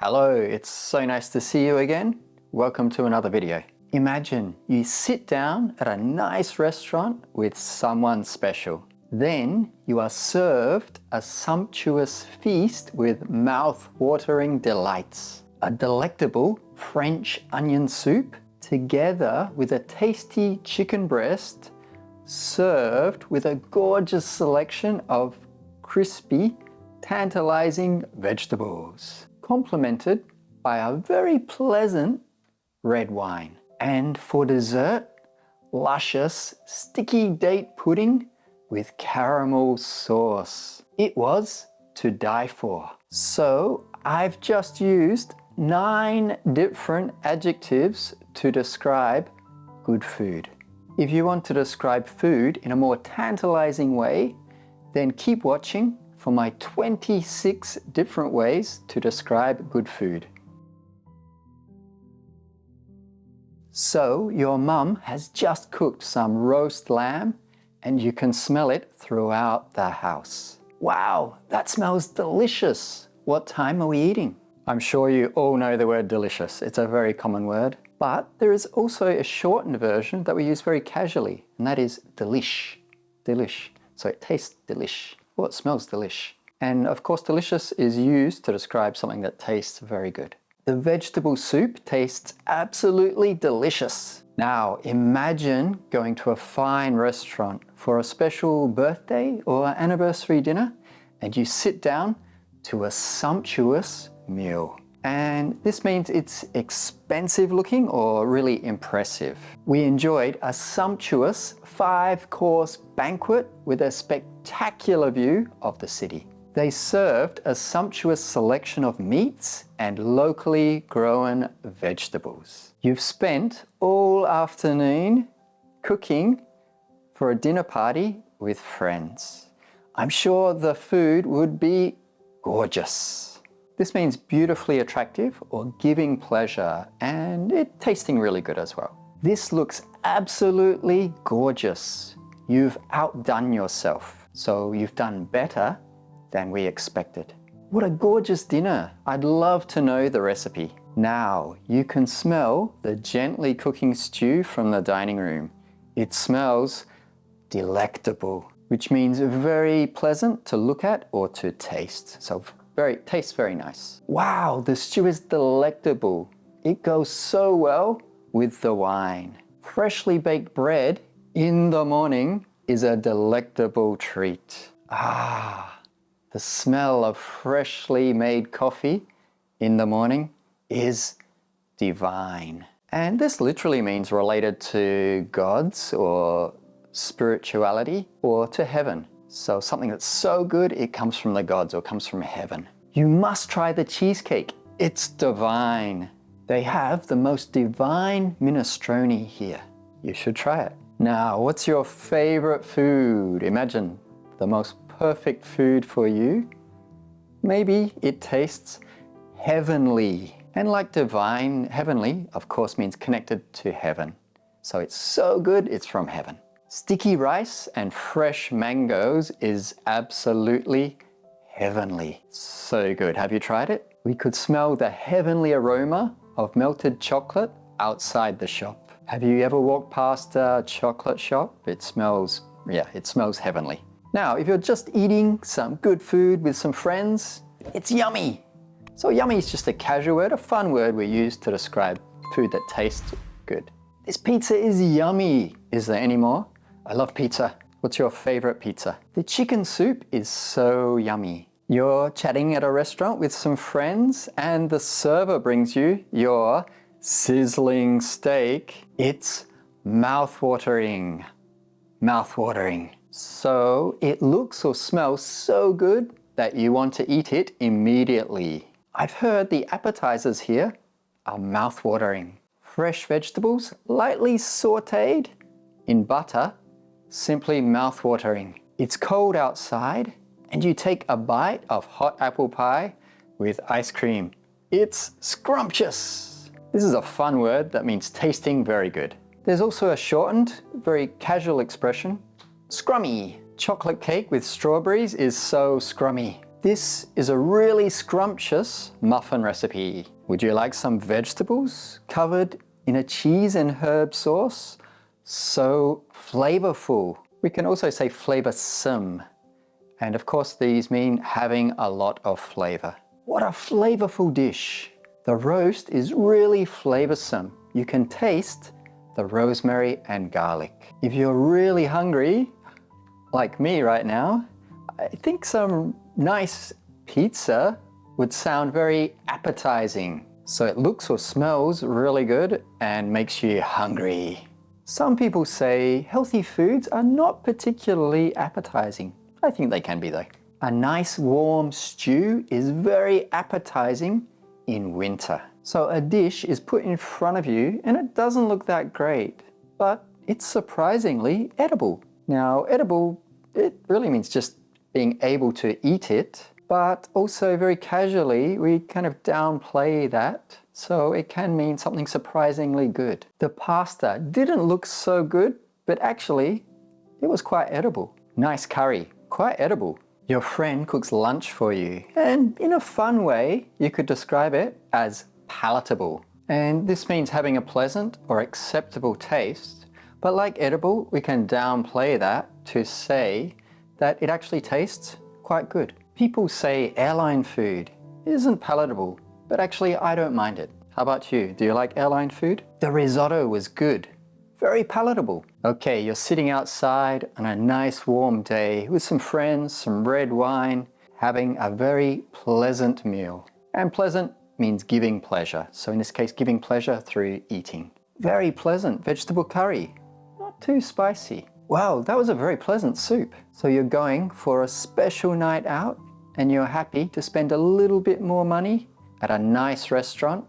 Hello, it's so nice to see you again. Welcome to another video. Imagine you sit down at a nice restaurant with someone special. Then you are served a sumptuous feast with mouth-watering delights. A delectable French onion soup together with a tasty chicken breast served with a gorgeous selection of crispy, tantalizing vegetables, complemented by a very pleasant red wine. And for dessert, luscious sticky date pudding with caramel sauce. It was to die for. So I've just used 9 different adjectives to describe good food. If you want to describe food in a more tantalizing way, then keep watching for my 26 different ways to describe good food. So your mum has just cooked some roast lamb and you can smell it throughout the house. Wow, that smells delicious. What time are we eating? I'm sure you all know the word delicious. It's a very common word, but there is also a shortened version that we use very casually, and that is delish. Delish. So it tastes delish. Well, it smells delish. And of course, delicious is used to describe something that tastes very good. The vegetable soup tastes absolutely delicious. Now, imagine going to a fine restaurant for a special birthday or anniversary dinner, and you sit down to a sumptuous meal. And this means it's expensive looking or really impressive. We enjoyed a sumptuous 5-course banquet with a spectacular view of the city. They served a sumptuous selection of meats and locally grown vegetables. You've spent all afternoon cooking for a dinner party with friends. I'm sure the food would be gorgeous. This means beautifully attractive or giving pleasure, and it tasting really good as well. This looks absolutely gorgeous. You've outdone yourself, so you've done better than we expected. What a gorgeous dinner. I'd love to know the recipe. Now you can smell the gently cooking stew from the dining room. It smells delectable, which means very pleasant to look at or to taste. So tastes very nice. Wow, the stew is delectable. It goes so well with the wine. Freshly baked bread in the morning is a delectable treat. The smell of freshly made coffee in the morning is divine. And this literally means related to gods or spirituality or to heaven. So something that's so good it comes from the gods or comes from heaven. You must try the cheesecake. It's divine. They have the most divine minestrone here. You should try it. Now, what's your favorite food? Imagine the most perfect food for you. Maybe it tastes heavenly. And like divine, heavenly, of course, means connected to heaven. So it's so good, it's from heaven. Sticky rice and fresh mangoes is absolutely heavenly. So good. Have you tried it? We could smell the heavenly aroma of melted chocolate outside the shop. Have you ever walked past a chocolate shop? It smells heavenly. Now, if you're just eating some good food with some friends, it's yummy. So yummy is just a casual word, a fun word we use to describe food that tastes good. This pizza is yummy. Is there any more? I love pizza. What's your favorite pizza? The chicken soup is so yummy. You're chatting at a restaurant with some friends and the server brings you your sizzling steak. It's mouth-watering. Mouth-watering. So it looks or smells so good that you want to eat it immediately. I've heard the appetizers here are mouth-watering. Fresh vegetables, lightly sautéed in butter, simply mouth-watering. It's cold outside and you take a bite of hot apple pie with ice cream. It's scrumptious. This is a fun word that means tasting very good. There's also a shortened, very casual expression, Scrummy. Chocolate cake with strawberries is so scrummy. This is a really scrumptious muffin recipe. Would you like some vegetables covered in a cheese and herb sauce? So flavorful. We can also say flavoursome. And of course these mean having a lot of flavour. What a flavourful dish. The roast is really flavoursome. You can taste the rosemary and garlic. If you're really hungry, like me right now, I think some nice pizza would sound very appetizing. So it looks or smells really good and makes you hungry. Some people say healthy foods are not particularly appetizing. I think they can be though. A nice warm stew is very appetizing in winter. So a dish is put in front of you and it doesn't look that great, but it's surprisingly edible. Now, edible, it really means just being able to eat it, but also very casually, we kind of downplay that. So it can mean something surprisingly good. The pasta didn't look so good, but actually it was quite edible. Nice curry, quite edible. Your friend cooks lunch for you, and in a fun way, you could describe it as palatable. And this means having a pleasant or acceptable taste, but like edible, we can downplay that to say that it actually tastes quite good. People say airline food isn't palatable, but actually I don't mind it. How about you? Do you like airline food? The risotto was good. Very palatable. Okay, you're sitting outside on a nice warm day with some friends, some red wine, having a very pleasant meal. And pleasant means giving pleasure. So in this case, giving pleasure through eating. Very pleasant vegetable curry. Not too spicy. Wow, that was a very pleasant soup. So you're going for a special night out and you're happy to spend a little bit more money at a nice restaurant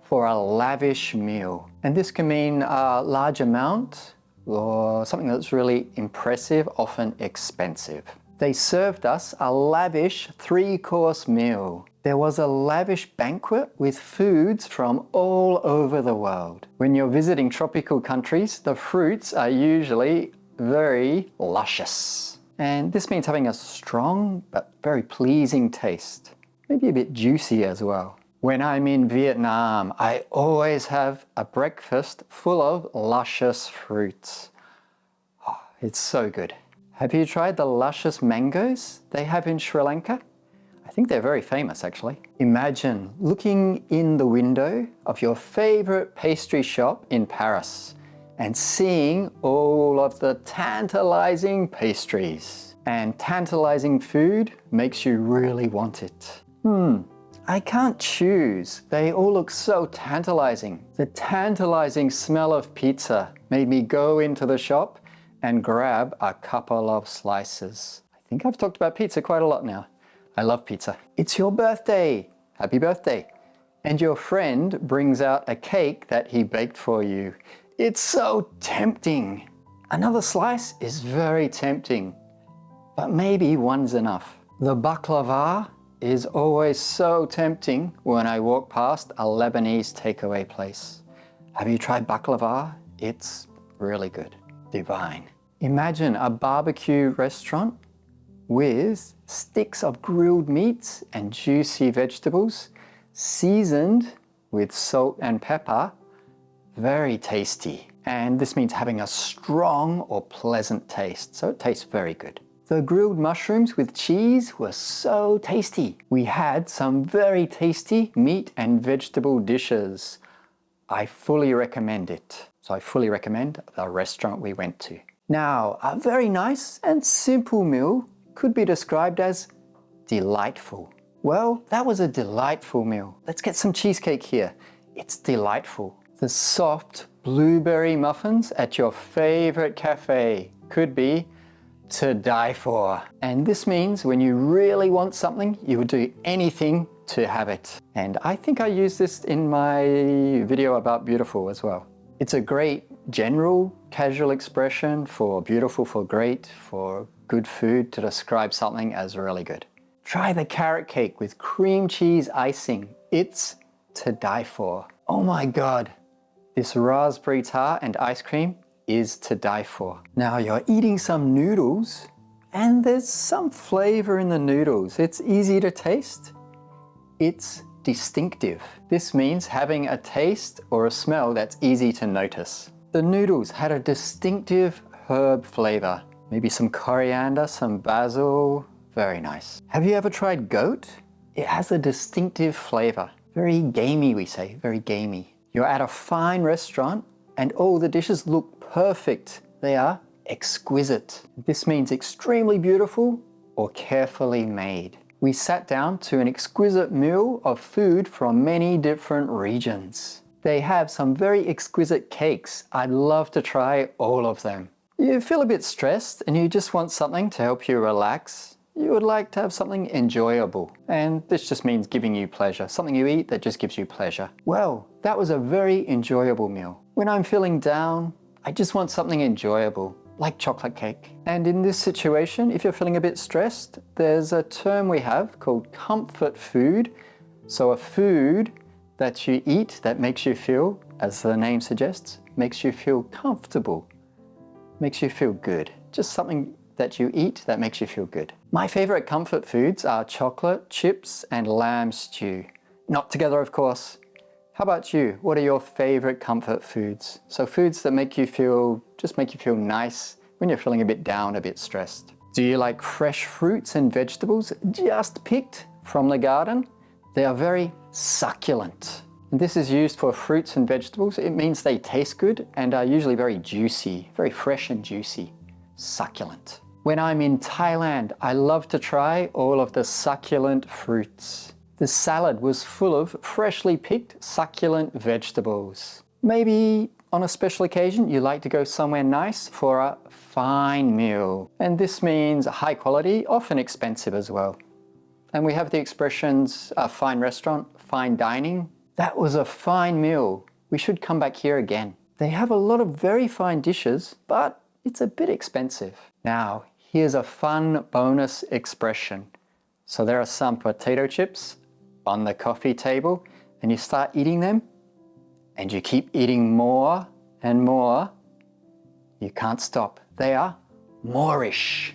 for a lavish meal. And this can mean a large amount or something that's really impressive, often expensive. They served us a lavish 3-course meal. There was a lavish banquet with foods from all over the world. When you're visiting tropical countries, the fruits are usually very luscious. And this means having a strong but very pleasing taste. Maybe a bit juicy as well. When I'm in Vietnam, I always have a breakfast full of luscious fruits. Oh, it's so good. Have you tried the luscious mangoes they have in Sri Lanka? I think they're very famous actually. Imagine looking in the window of your favorite pastry shop in Paris and seeing all of the tantalizing pastries. And tantalizing food makes you really want it. I can't choose. They all look so tantalizing. The tantalizing smell of pizza made me go into the shop and grab a couple of slices. I think I've talked about pizza quite a lot now. I love pizza. It's your birthday. Happy birthday. And your friend brings out a cake that he baked for you. It's so tempting. Another slice is very tempting, but maybe one's enough. The baklava is always so tempting when I walk past a Lebanese takeaway place. Have you tried baklava? It's really good. Divine. Imagine a barbecue restaurant with sticks of grilled meats and juicy vegetables, seasoned with salt and pepper. Very tasty. And this means having a strong or pleasant taste, so it tastes very good. The grilled mushrooms with cheese were so tasty. We had some very tasty meat and vegetable dishes. I fully recommend it. So I fully recommend the restaurant we went to. Now, a very nice and simple meal could be described as delightful. Well, that was a delightful meal. Let's get some cheesecake here. It's delightful. The soft blueberry muffins at your favorite cafe could be to die for. And this means when you really want something, you would do anything to have it. And I think I used this in my video about beautiful as well. It's a great general casual expression for beautiful, for great, for good food to describe something as really good. Try the carrot cake with cream cheese icing. It's to die for. Oh my God, this raspberry tart and ice cream is to die for. Now you're eating some noodles, And there's some flavor in the noodles. It's easy to taste. It's distinctive. This means having a taste or a smell that's easy to notice. The noodles had a distinctive herb flavor. Maybe some coriander, some basil. Very nice. Have you ever tried goat? It has a distinctive flavor. Very gamey, we say, very gamey. You're at a fine restaurant and all the dishes look perfect. They are exquisite. This means extremely beautiful or carefully made. We sat down to an exquisite meal of food from many different regions. They have some very exquisite cakes. I'd love to try all of them. You feel a bit stressed and you just want something to help you relax. You would like to have something enjoyable. And this just means giving you pleasure. Something you eat that just gives you pleasure. Well, that was a very enjoyable meal. When I'm feeling down, I just want something enjoyable, like chocolate cake. And in this situation, if you're feeling a bit stressed, there's a term we have called comfort food. So a food that you eat that makes you feel, as the name suggests, makes you feel comfortable, makes you feel good. Just something that you eat that makes you feel good. My favorite comfort foods are chocolate, chips, and lamb stew. Not together, of course. How about you? What are your favorite comfort foods? So foods that make you feel, just make you feel nice when you're feeling a bit down, a bit stressed. Do you like fresh fruits and vegetables just picked from the garden? They are very succulent. And this is used for fruits and vegetables. It means they taste good and are usually very juicy, very fresh and juicy. Succulent. When I'm in Thailand, I love to try all of the succulent fruits. The salad was full of freshly picked succulent vegetables. Maybe on a special occasion you like to go somewhere nice for a fine meal. And this means high quality, often expensive as well. And we have the expressions a fine restaurant, fine dining. That was a fine meal. We should come back here again. They have a lot of very fine dishes, but it's a bit expensive. Now, here's a fun bonus expression. So there are some potato chips on the coffee table and you start eating them and you keep eating more and more. You can't stop. They are Moreish.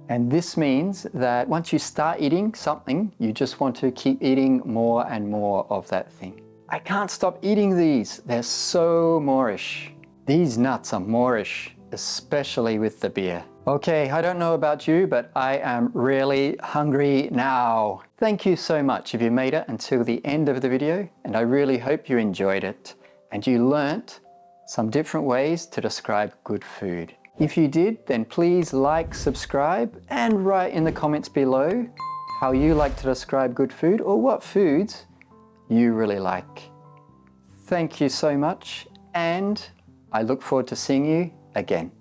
And this means that once you start eating something, you just want to keep eating more and more of that thing. I can't stop eating these. They're so Moreish. These nuts are Moreish, especially with the beer. Okay, I don't know about you, but I am really hungry now. Thank you so much if you made it until the end of the video, and I really hope you enjoyed it and you learnt some different ways to describe good food. If you did, then please like, subscribe, and write in the comments below how you like to describe good food or what foods you really like. Thank you so much, and I look forward to seeing you again.